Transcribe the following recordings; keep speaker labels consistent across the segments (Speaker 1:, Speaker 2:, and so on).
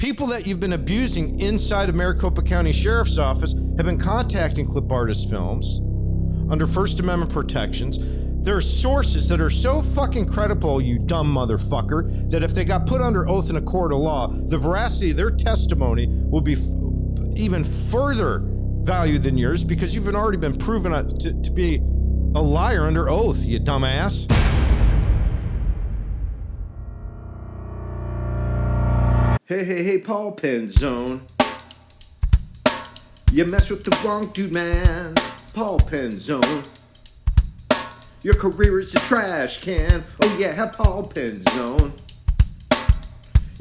Speaker 1: People that you've been abusing inside of Maricopa County Sheriff's Office have been contacting Clip Artist Films under First Amendment protections. There are sources that are so fucking credible, you dumb motherfucker, that if they got put under oath in a court of law, the veracity of their testimony will be even further valued than yours, because you've already been proven to be a liar under oath, you dumbass.
Speaker 2: Hey, Paul Penzone. You mess with the wrong dude, man. Paul Penzone. Your career is a trash can. Oh yeah, Paul Penzone.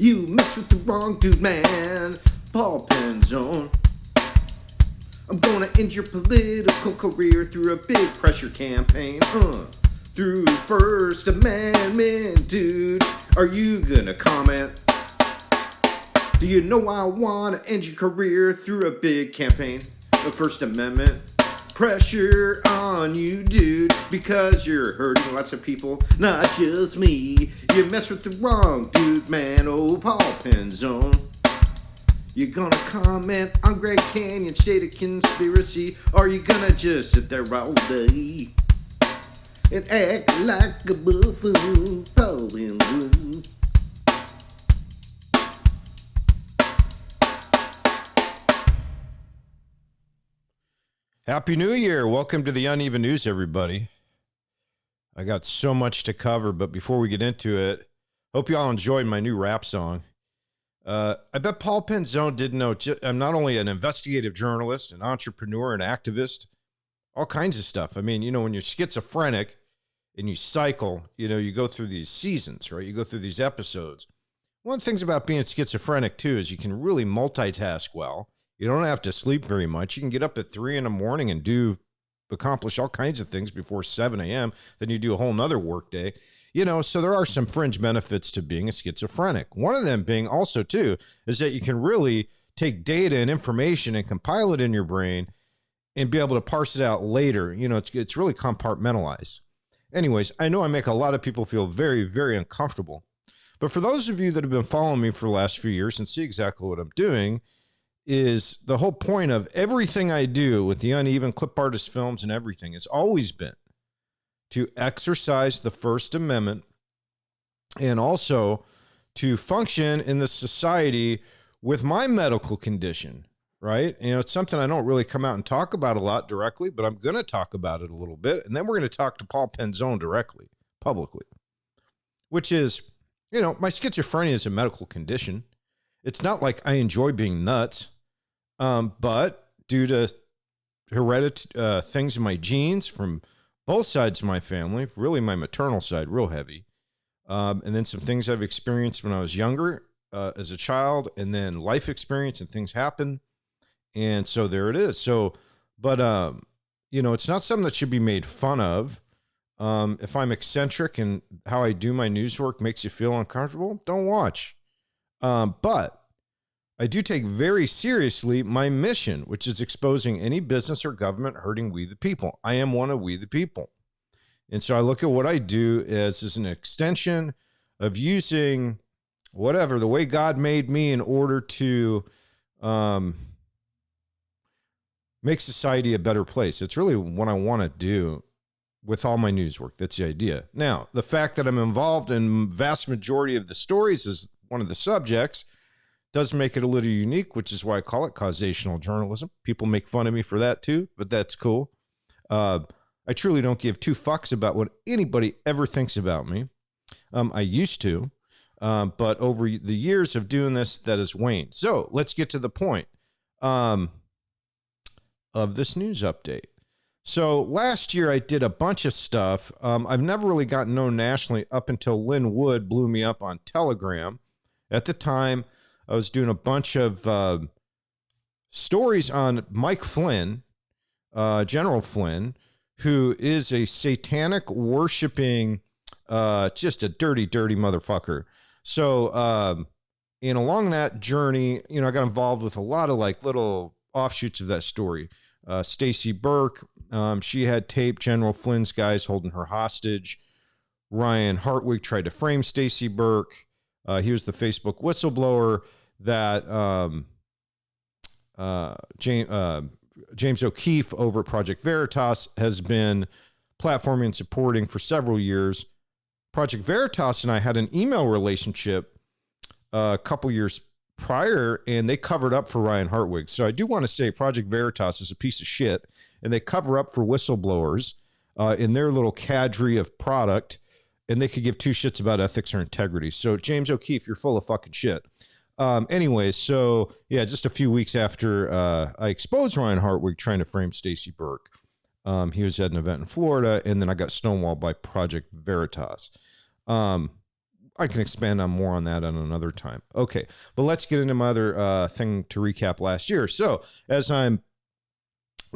Speaker 2: You mess with the wrong dude, man. Paul Penzone. I'm gonna end your political career through a big pressure campaign. Through First Amendment, dude. Are you gonna comment? Do you know I wanna end your career through a big campaign of First Amendment? Pressure on you, dude, because you're hurting lots of people, not just me. You mess with the wrong dude, man. Oh, Paul Penzone. You gonna comment on Greg Canyon's state of conspiracy? Or are you gonna just sit there all day and act like a buffoon, Paul Penzone?
Speaker 1: Happy New Year. Welcome to the Uneven News, everybody. I got so much to cover, but before we get into it, hope you all enjoyed my new rap song. I bet Paul Penzone didn't know I'm not only an investigative journalist, an entrepreneur, an activist, all kinds of stuff. I mean, you know, when you're schizophrenic and you cycle, you know, you go through these seasons, right? You go through these episodes. One of the things about being schizophrenic, too, is you can really multitask well. You don't have to sleep very much. You can get up at 3 a.m. and accomplish all kinds of things before 7 a.m. Then you do a whole nother work day. You know, so there are some fringe benefits to being a schizophrenic. One of them being also, too, is that you can really take data and information and compile it in your brain and be able to parse it out later. You know, it's really compartmentalized. Anyways, I know I make a lot of people feel very, very uncomfortable. But for those of you that have been following me for the last few years and see exactly what I'm doing, is the whole point of everything I do with the Uneven Clip Artist Films and everything has always been to exercise the First Amendment and also to function in the society with my medical condition, right? You know, it's something I don't really come out and talk about a lot directly, but I'm going to talk about it a little bit. And then we're going to talk to Paul Penzone directly, publicly, which is, you know, my schizophrenia is a medical condition. It's not like I enjoy being nuts. But due to hereditary things in my genes from both sides of my family, really my maternal side, real heavy, and then some things I've experienced when I was younger as a child, and then life experience and things happen. And so there it is. So, but, you know, it's not something that should be made fun of. If I'm eccentric and how I do my news work makes you feel uncomfortable, don't watch. But I do take very seriously my mission, which is exposing any business or government hurting we the people. I am one of we the people. And so I look at what I do as an extension of using whatever, the way God made me in order to make society a better place. It's really what I want to do with all my news work. That's the idea. Now, the fact that I'm involved in vast majority of the stories is one of the subjects does make it a little unique, which is why I call it causational journalism. People make fun of me for that too, but that's cool. I truly don't give two fucks about what anybody ever thinks about me. I used to, but over the years of doing this, that has waned. So let's get to the point of this news update. So last year I did a bunch of stuff. I've never really gotten known nationally up until Lynn Wood blew me up on Telegram. At the time, I was doing a bunch of stories on Mike Flynn, General Flynn, who is a satanic worshiping, just a dirty, dirty motherfucker. So, and along that journey, you know, I got involved with a lot of like little offshoots of that story. Stacy Burke, she had taped General Flynn's guys holding her hostage. Ryan Hartwig tried to frame Stacy Burke. He was the Facebook whistleblower. that James O'Keefe over at Project Veritas has been platforming and supporting for several years. Project Veritas and I had an email relationship a couple years prior, and they covered up for Ryan Hartwig. So I do want to say Project Veritas is a piece of shit, and they cover up for whistleblowers in their little cadre of product, and they could give two shits about ethics or integrity. So James O'Keefe, you're full of fucking shit. Anyways, so yeah, just a few weeks after I exposed Ryan Hartwig trying to frame Stacey Burke, he was at an event in Florida, and then I got stonewalled by Project Veritas. I can expand on more on that on another time. Okay, but let's get into my other thing to recap last year. So as I'm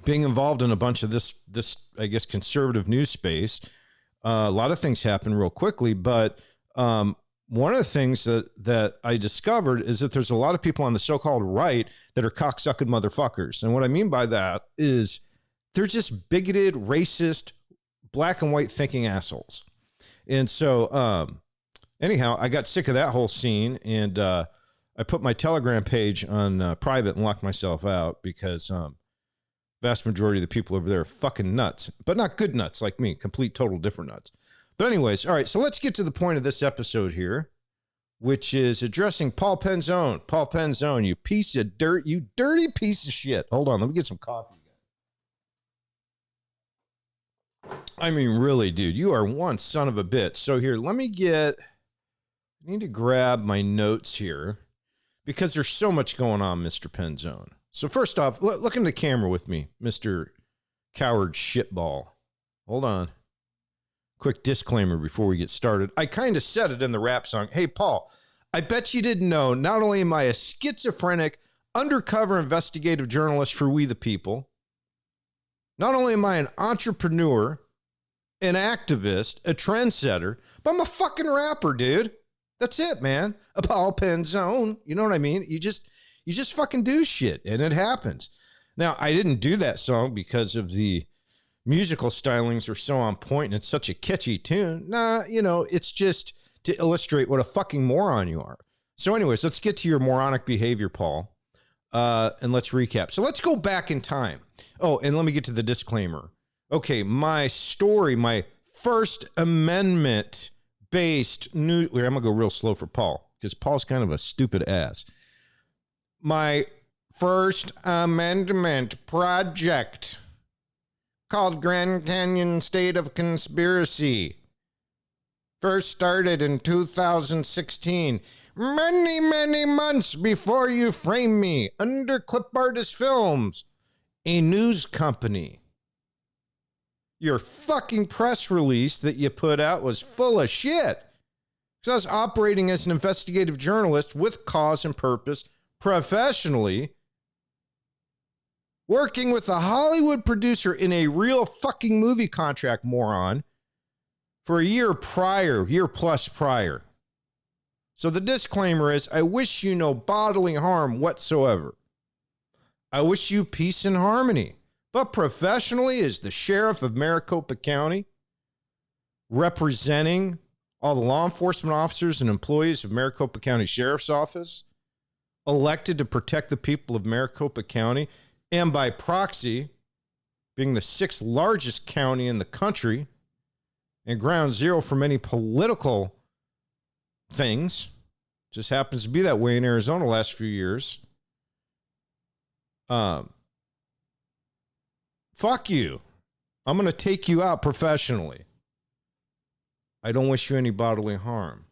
Speaker 1: being involved in a bunch of this I guess conservative news space, a lot of things happen real quickly, but one of the things that I discovered is that there's a lot of people on the so-called right that are cocksucking motherfuckers. And what I mean by that is they're just bigoted, racist, black and white thinking assholes. And so, anyhow, I got sick of that whole scene, and I put my Telegram page on private and locked myself out because vast majority of the people over there are fucking nuts, but not good nuts like me, complete, total different nuts. But anyways, all right, so let's get to the point of this episode here, which is addressing Paul Penzone. Paul Penzone, you piece of dirt, you dirty piece of shit. Hold on, let me get some coffee. I mean, really, dude, you are one son of a bitch. So here, I need to grab my notes here because there's so much going on, Mr. Penzone. So first off, look in the camera with me, Mr. Coward Shitball. Hold on. Quick disclaimer before we get started. I kind of said it in the rap song. Hey, Paul, I bet you didn't know, not only am I a schizophrenic, undercover investigative journalist for We the People, not only am I an entrepreneur, an activist, a trendsetter, but I'm a fucking rapper, dude. That's it, man. A Paul Penzone. You know what I mean? You just fucking do shit, and it happens. Now, I didn't do that song because of the musical stylings are so on point, and it's such a catchy tune. Nah, it's just to illustrate what a fucking moron you are. So anyways, let's get to your moronic behavior, Paul, and let's recap. So let's go back in time. Oh, and let me get to the disclaimer. Okay, my story, my First Amendment based news. I'm gonna go real slow for Paul because Paul's kind of a stupid ass. My First Amendment project called Grand Canyon State of Conspiracy first started in 2016, many months before You Frame Me, under Clip Artist Films, a news company. Your fucking press release that you put out was full of shit. Because I was operating as an investigative journalist with cause and purpose, professionally, working with a Hollywood producer in a real fucking movie contract, moron, for a year plus prior. So the disclaimer is, I wish you no bodily harm whatsoever. I wish you peace and harmony. But professionally, as the sheriff of Maricopa County, representing all the law enforcement officers and employees of Maricopa County Sheriff's Office, elected to protect the people of Maricopa County, and by proxy, being the 6th largest county in the country, and ground zero for many political things, just happens to be that way in Arizona the last few years. Fuck you. I'm going to take you out professionally. I don't wish you any bodily harm.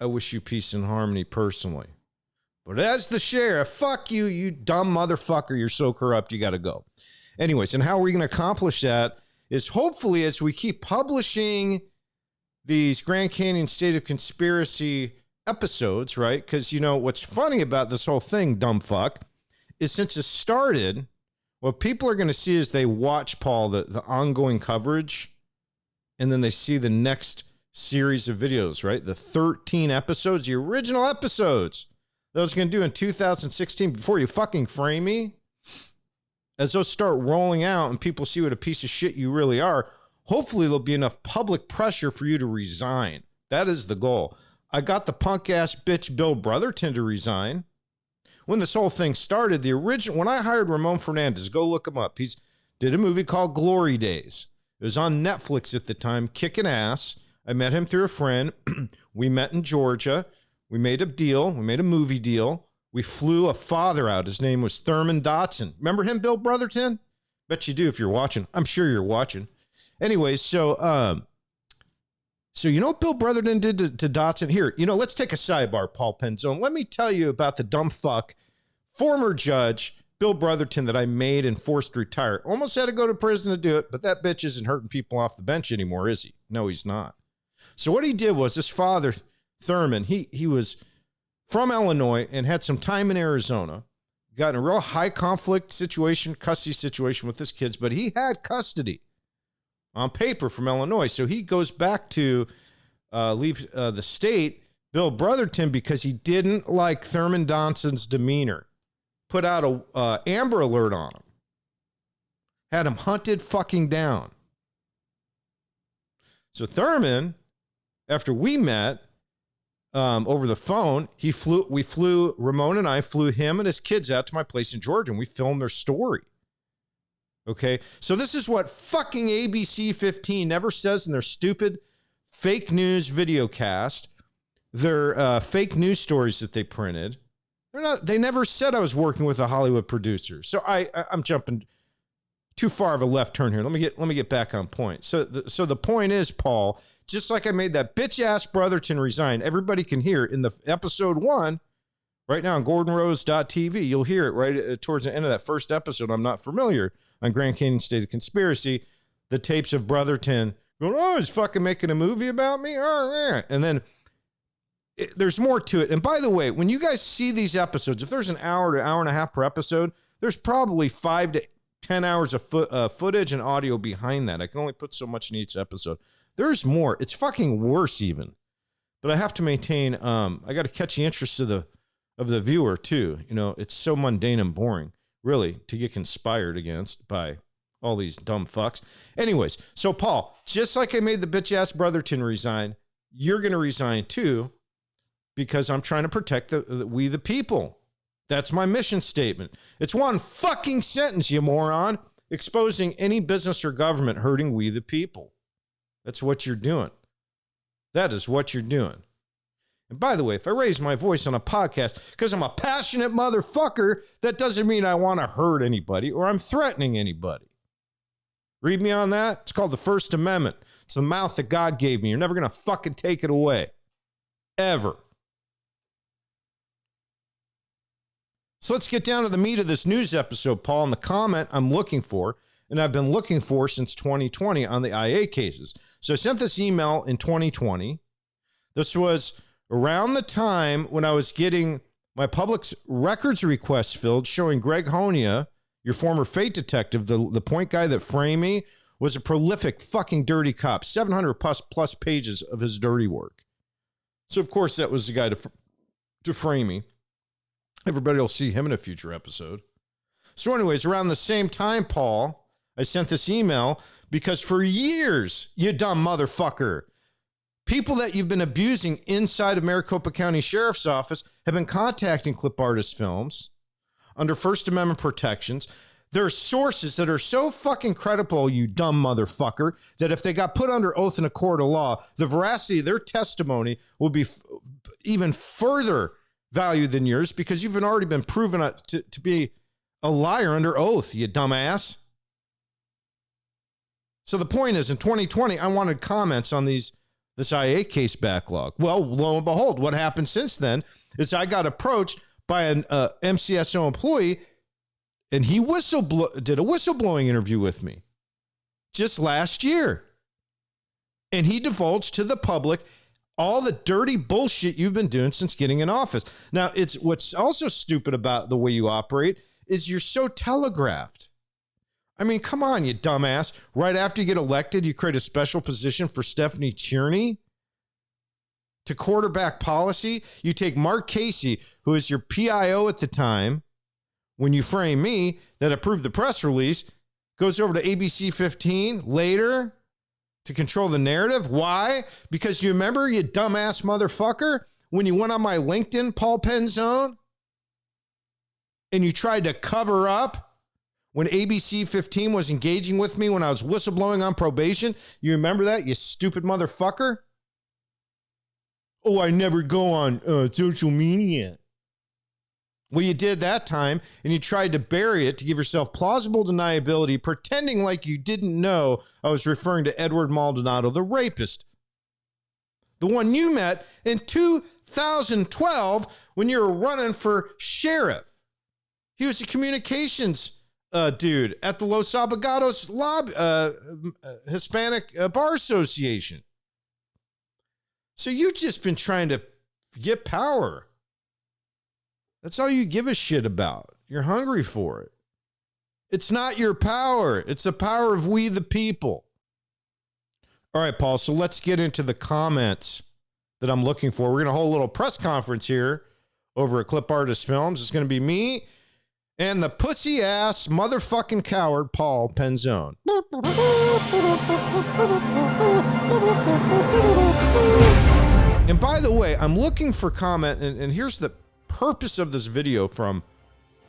Speaker 1: I wish you peace and harmony personally. But as the sheriff, fuck you, you dumb motherfucker. You're so corrupt, you got to go. Anyways, and how are we going to accomplish that is hopefully as we keep publishing these Grand Canyon State of Conspiracy episodes, right? Because, what's funny about this whole thing, dumb fuck, is since it started, what people are going to see is they watch, Paul, the ongoing coverage, and then they see the next series of videos, right? The 13 episodes, the original episodes that I was going to do in 2016 before you fucking frame me. As those start rolling out and people see what a piece of shit you really are, hopefully there'll be enough public pressure for you to resign. That is the goal. I got the punk ass bitch Bill Brotherton to resign. when this whole thing started, the original, when I hired Ramon Fernandez, go look him up. He's did a movie called Glory Days. It was on Netflix at the time, kicking ass. I met him through a friend. We met in Georgia. We made a deal. We made a movie deal. We flew a father out. His name was Thurman Dotson. Remember him, Bill Brotherton? Bet you do if you're watching. I'm sure you're watching. Anyways, so you know what Bill Brotherton did to Dotson? Here, let's take a sidebar, Paul Penzone. Let me tell you about the dumb fuck, former judge, Bill Brotherton, that I made and forced to retire. Almost had to go to prison to do it, but that bitch isn't hurting people off the bench anymore, is he? No, he's not. So what he did was, his father, Thurman, he was from Illinois and had some time in Arizona, got in a real high conflict situation, custody situation with his kids, but he had custody on paper from Illinois. So he goes back to leave the state, Bill Brotherton, because he didn't like Thurman Dotson's demeanor. Put out a Amber Alert on him. Had him hunted fucking down. So Thurman, after we met over the phone, Ramon and I flew him and his kids out to my place in Georgia, and we filmed their story. Okay, so this is what fucking ABC 15 never says in their stupid fake news video cast, their fake news stories that they printed. They never said I was working with a Hollywood producer. So I'm jumping too far of a left turn here. Let me get back on point. So the point is, Paul, just like I made that bitch ass Brotherton resign, everybody can hear in the episode 1 right now on GordonRose.tv. You'll hear it right towards the end of that first episode. I'm not familiar on Grand Canyon State of Conspiracy. The tapes of Brotherton going, oh, he's fucking making a movie about me. Oh, yeah. And then there's more to it. And by the way, when you guys see these episodes, if there's an hour to hour and a half per episode, there's probably 5 to 10 hours of footage and audio behind that. I can only put so much in each episode. There's more. It's fucking worse even. But I have to maintain, I got to catch the interest of the viewer too. It's so mundane and boring, really, to get conspired against by all these dumb fucks. Anyways, so Paul, just like I made the bitch ass Brotherton resign, you're going to resign too, because I'm trying to protect we the people. That's my mission statement. It's one fucking sentence, you moron. Exposing any business or government hurting we the people. That's what you're doing. That is what you're doing. And by the way, if I raise my voice on a podcast because I'm a passionate motherfucker, that doesn't mean I want to hurt anybody or I'm threatening anybody. Read me on that. It's called the First Amendment. It's the mouth that God gave me. You're never going to fucking take it away. Ever. So let's get down to the meat of this news episode, Paul, and the comment I'm looking for, and I've been looking for since 2020 on the IA cases. So I sent this email in 2020. This was around the time when I was getting my public records requests filled showing Greg Honia, your former fate detective, the point guy that framed me, was a prolific fucking dirty cop, 700 plus pages of his dirty work. So, of course, that was the guy to frame me. Everybody will see him in a future episode. So anyways, around the same time, Paul, I sent this email because for years, you dumb motherfucker, people that you've been abusing inside of Maricopa County Sheriff's Office have been contacting Clip Artist Films under First Amendment protections. There are sources that are so fucking credible, you dumb motherfucker, that if they got put under oath in a court of law, the veracity of their testimony will be even further valued than yours because you've already been proven to be a liar under oath, you dumbass. So the point is, in 2020, I wanted comments on this IA case backlog. Well, lo and behold, what happened since then is I got approached by an MCSO employee, and he did a whistleblowing interview with me just last year. And he divulged to the public all the dirty bullshit you've been doing since getting in office. Now, what's also stupid about the way you operate is you're so telegraphed. I mean, come on, you dumbass. Right after you get elected, you create a special position for Stephanie Tierney to quarterback policy. You take Mark Casey, who is your PIO at the time, when you frame me, that approved the press release, goes over to ABC 15 later to control the narrative. Why? Because you remember, you dumbass motherfucker, when you went on my LinkedIn, Paul Penzone, and you tried to cover up when ABC 15 was engaging with me when I was whistleblowing on probation. You remember that, you stupid motherfucker? Oh, I never go on social media. Well, you did that time, and you tried to bury it to give yourself plausible deniability, pretending like you didn't know I was referring to Edward Maldonado, the rapist. The one you met in 2012 when you were running for sheriff. He was a communications dude at the Los Abogados Hispanic Bar Association. So you've just been trying to get power. That's all you give a shit about. You're hungry for it. It's not your power. It's the power of we the people. All right, Paul, so let's get into the comments that I'm looking for. We're going to hold a little press conference here over at Clip Artist Films. It's going to be me and the pussy-ass motherfucking coward, Paul Penzone. And by the way, I'm looking for comment, and here's the purpose of this video from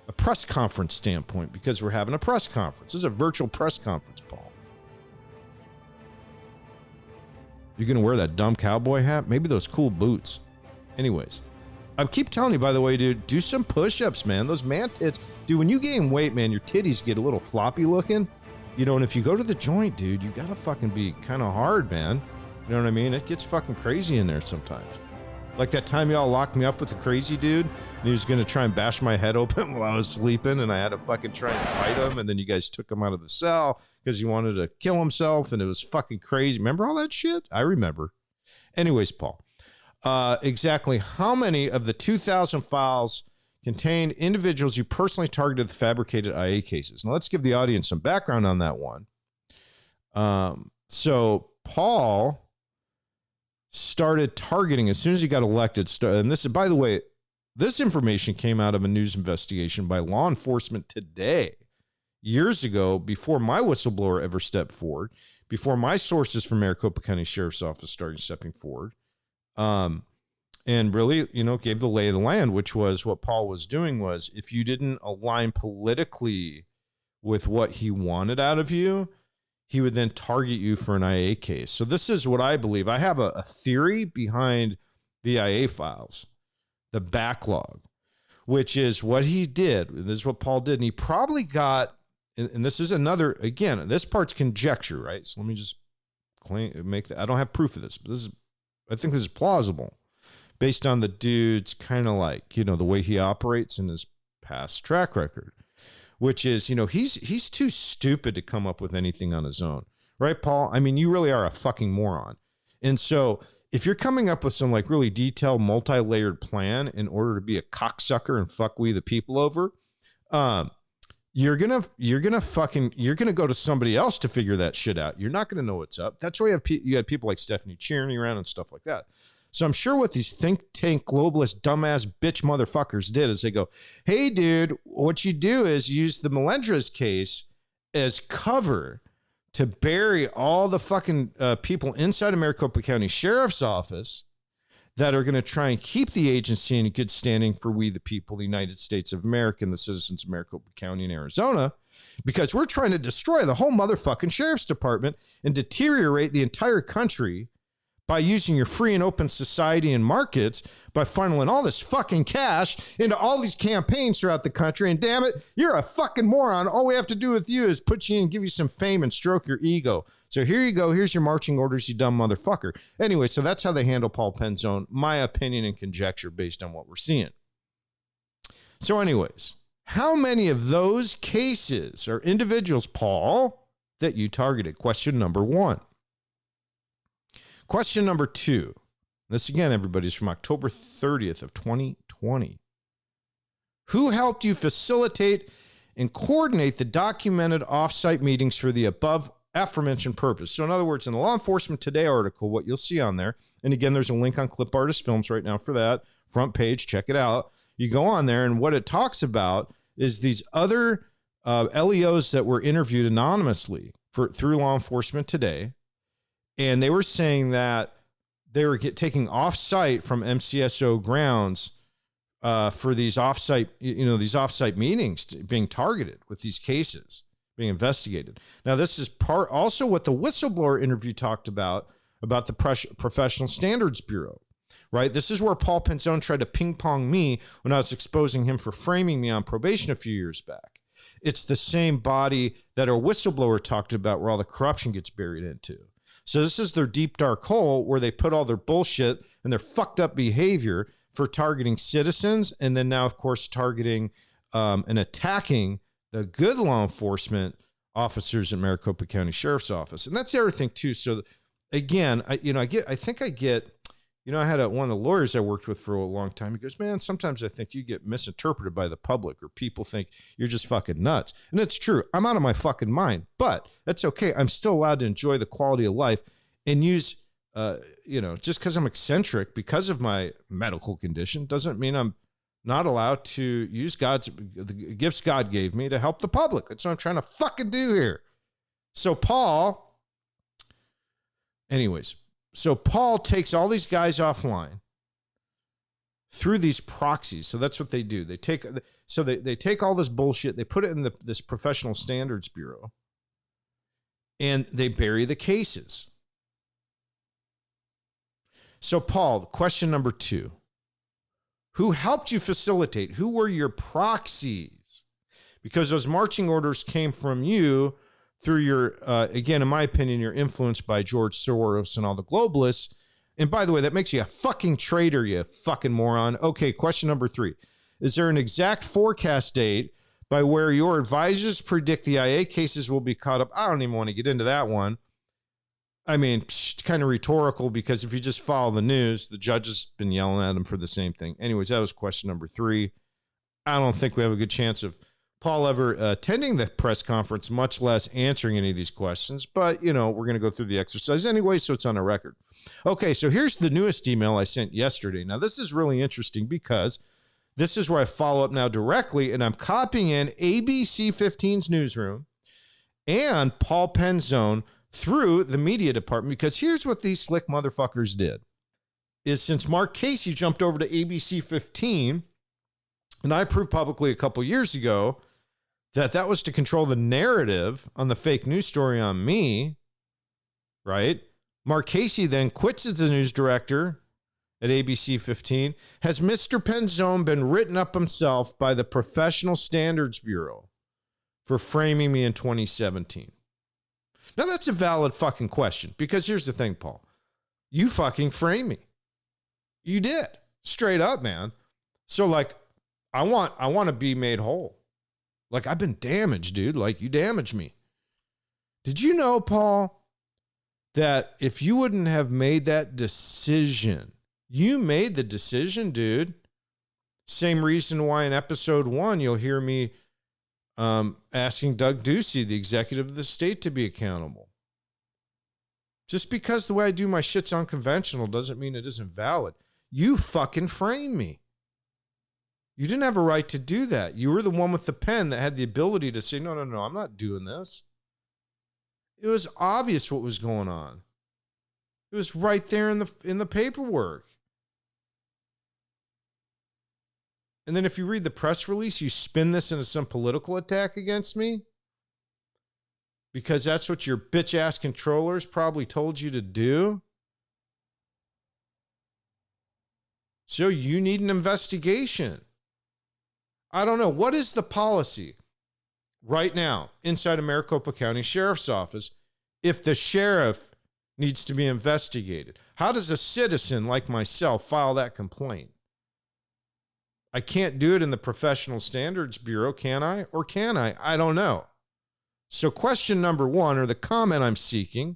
Speaker 1: a press conference standpoint, because we're having a press conference. This is a virtual press conference, Paul. You're going to wear that dumb cowboy hat? Maybe those cool boots. Anyways, I keep telling you, by the way, dude, do some push-ups, man. Those man tits. Dude, when you gain weight, man, your titties get a little floppy looking. You know, and if you go to the joint, dude, you got to fucking be kind of hard, man. You know what I mean? It gets fucking crazy in there sometimes. Like that time y'all locked me up with a crazy dude, and he was going to try and bash my head open while I was sleeping, and I had to fucking try and fight him, and then you guys took him out of the cell because he wanted to kill himself, and it was fucking crazy. Remember all that shit? I remember. Anyways, Paul, exactly how many of the 2,000 files contained individuals you personally targeted the fabricated IA cases? Now, let's give the audience some background on that one. So Paul started targeting as soon as he got elected. And this, by the way, this information came out of a news investigation by law enforcement today, years ago, before my whistleblower ever stepped forward, before my sources from Maricopa County Sheriff's Office started stepping forward, and really, you know, gave the lay of the land, which was what Paul was doing was, if you didn't align politically with what he wanted out of you, he would then target you for an IA case. So this is what I believe. I have a theory behind the IA files, the backlog, which is what he did. This is what Paul did. And he probably got, and this is another, again, this part's conjecture, right? So let me just make that. I don't have proof of this, but this is, I think this is plausible based on the dude's kind of like, you know, the way he operates in his past track record. Which is, you know, he's too stupid to come up with anything on his own. Right, Paul? I mean, you really are a fucking moron. And so if you're coming up with some like really detailed, multi-layered plan in order to be a cocksucker and fuck we the people over, you're gonna go to somebody else to figure that shit out. You're not gonna know what's up. That's why you had people like Stephanie Tierney around and stuff like that. So I'm sure what these think tank globalist dumbass bitch motherfuckers did is they go, hey, dude, what you do is use the Melendrez case as cover to bury all the fucking people inside of Maricopa County Sheriff's Office that are going to try and keep the agency in good standing for we the people, the United States of America, and the citizens of Maricopa County and Arizona, because we're trying to destroy the whole motherfucking sheriff's department and deteriorate the entire country by using your free and open society and markets, by funneling all this fucking cash into all these campaigns throughout the country. And damn it, you're a fucking moron. All we have to do with you is put you in, give you some fame and stroke your ego. So here you go. Here's your marching orders, you dumb motherfucker. Anyway, so that's how they handle Paul Penzone. My opinion and conjecture based on what we're seeing. So anyways, how many of those cases or individuals, Paul, that you targeted? Question number one. Question number two. This again, everybody's from October 30th of 2020. Who helped you facilitate and coordinate the documented off-site meetings for the above aforementioned purpose? So in other words, in the Law Enforcement Today article, what you'll see on there, and again, there's a link on Clip Artist Films right now for that front page. Check it out. You go on there, and what it talks about is these other LEOs that were interviewed anonymously through Law Enforcement Today. And they were saying that they were taking off-site from MCSO grounds for these offsite, these offsite meetings being targeted with these cases being investigated. Now, this is also what the whistleblower interview talked about the Professional Standards Bureau, right? This is where Paul Penzone tried to ping pong me when I was exposing him for framing me on probation a few years back. It's the same body that our whistleblower talked about where all the corruption gets buried into. So this is their deep, dark hole where they put all their bullshit and their fucked up behavior for targeting citizens, and then now, of course, targeting and attacking the good law enforcement officers in Maricopa County Sheriff's Office. And that's the other thing, too. So, again, I had one of the lawyers I worked with for a long time. He goes, man, sometimes I think you get misinterpreted by the public or people think you're just fucking nuts. And it's true. I'm out of my fucking mind, but that's okay. I'm still allowed to enjoy the quality of life and use, just because I'm eccentric because of my medical condition doesn't mean I'm not allowed to use the gifts God gave me to help the public. That's what I'm trying to fucking do here. So Paul takes all these guys offline through these proxies. So that's what they do. They take all this bullshit, they put it in this Professional Standards Bureau, and they bury the cases. So, Paul, question number 2. Who helped you facilitate? Who were your proxies? Because those marching orders came from you through your, again, in my opinion, you're influenced by George Soros and all the globalists. And by the way, that makes you a fucking traitor, you fucking moron. Okay, question number 3. Is there an exact forecast date by where your advisors predict the IA cases will be caught up? I don't even want to get into that one. I mean, kind of rhetorical, because if you just follow the news, the judge has been yelling at him for the same thing. Anyways, that was question number 3. I don't think we have a good chance of Paul ever attending the press conference, much less answering any of these questions. But, we're going to go through the exercise anyway, so it's on a record. Okay, so here's the newest email I sent yesterday. Now, this is really interesting because this is where I follow up now directly, and I'm copying in ABC 15's newsroom and Paul Penzone through the media department, because here's what these slick motherfuckers did. Is since Mark Casey jumped over to ABC 15, and I proved publicly a couple years ago that was to control the narrative on the fake news story on me, right? Mark Casey then quits as the news director at ABC 15. Has Mr. Penzone been written up himself by the Professional Standards Bureau for framing me in 2017? Now, that's a valid fucking question, because here's the thing, Paul. You fucking framed me. You did. Straight up, man. So, I want to be made whole. I've been damaged, dude. You damaged me. Did you know, Paul, that if you wouldn't have made that decision, you made the decision, dude. Same reason why in episode 1, you'll hear me asking Doug Ducey, the executive of the state, to be accountable. Just because the way I do my shit's unconventional doesn't mean it isn't valid. You fucking framed me. You didn't have a right to do that. You were the one with the pen that had the ability to say, no, I'm not doing this. It was obvious what was going on. It was right there in the paperwork. And then if you read the press release, you spin this into some political attack against me, because that's what your bitch-ass controllers probably told you to do. So you need an investigation. I don't know. What is the policy right now inside of Maricopa County Sheriff's Office if the sheriff needs to be investigated? How does a citizen like myself file that complaint? I can't do it in the Professional Standards Bureau, can I? Or can I? I don't know. So question number 1, or the comment I'm seeking,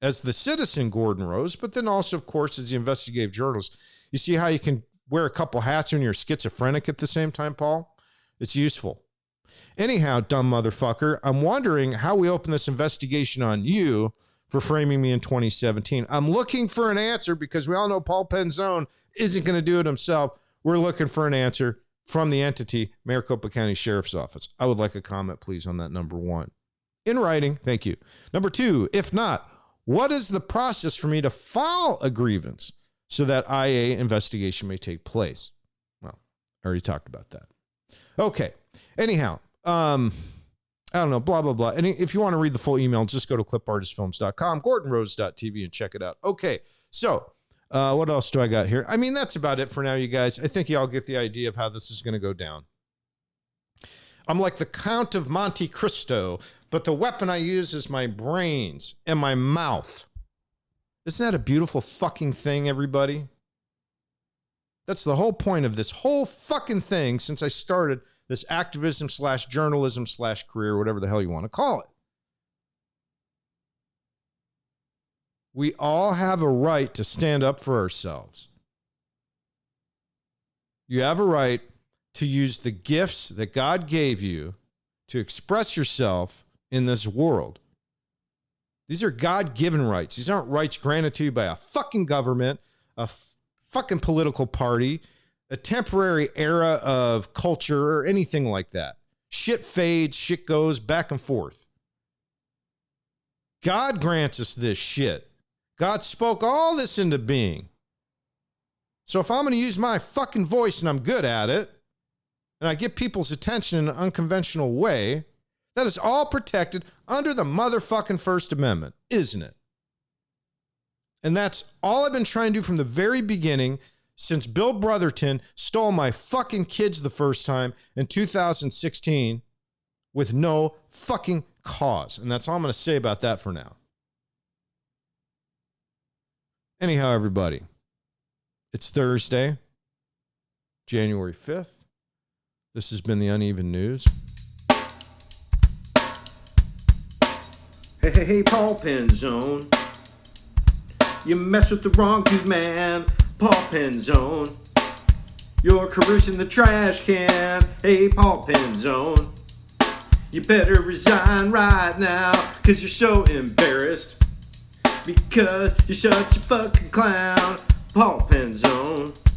Speaker 1: as the citizen Gordon Rose, but then also, of course, as the investigative journalist. You see how you can wear a couple hats when you're schizophrenic at the same time, Paul? It's useful. Anyhow, dumb motherfucker, I'm wondering how we open this investigation on you for framing me in 2017. I'm looking for an answer, because we all know Paul Penzone isn't going to do it himself. We're looking for an answer from the entity, Maricopa County Sheriff's Office. I would like a comment, please, on that number 1. In writing, thank you. Number 2, if not, what is the process for me to file a grievance so that IA investigation may take place? Well, I already talked about that. Okay. Anyhow, I don't know, blah, blah, blah. And if you want to read the full email, just go to clipartistfilms.com, gordonrose.tv, and check it out. Okay. So what else do I got here? I mean, that's about it for now, you guys. I think y'all get the idea of how this is going to go down. I'm like the Count of Monte Cristo, but the weapon I use is my brains and my mouth. Isn't that a beautiful fucking thing, everybody? That's the whole point of this whole fucking thing since I started this activism / journalism / career, whatever the hell you want to call it. We all have a right to stand up for ourselves. You have a right to use the gifts that God gave you to express yourself in this world. These are God-given rights. These aren't rights granted to you by a fucking government, a fucking political party, a temporary era of culture, or anything like that. Shit fades, shit goes back and forth. God grants us this shit. God spoke all this into being. So if I'm going to use my fucking voice and I'm good at it, and I get people's attention in an unconventional way, that is all protected under the motherfucking First Amendment, isn't it? And that's all I've been trying to do from the very beginning since Bill Brotherton stole my fucking kids the first time in 2016 with no fucking cause. And that's all I'm going to say about that for now. Anyhow, everybody, it's Thursday, January 5th. This has been the Uneven News.
Speaker 2: Hey, Paul Penzone. You mess with the wrong dude, man. Paul Penzone. Your career's in the trash can. Hey, Paul Penzone. You better resign right now, 'cause you're so embarrassed. Because you're such a fucking clown. Paul Penzone.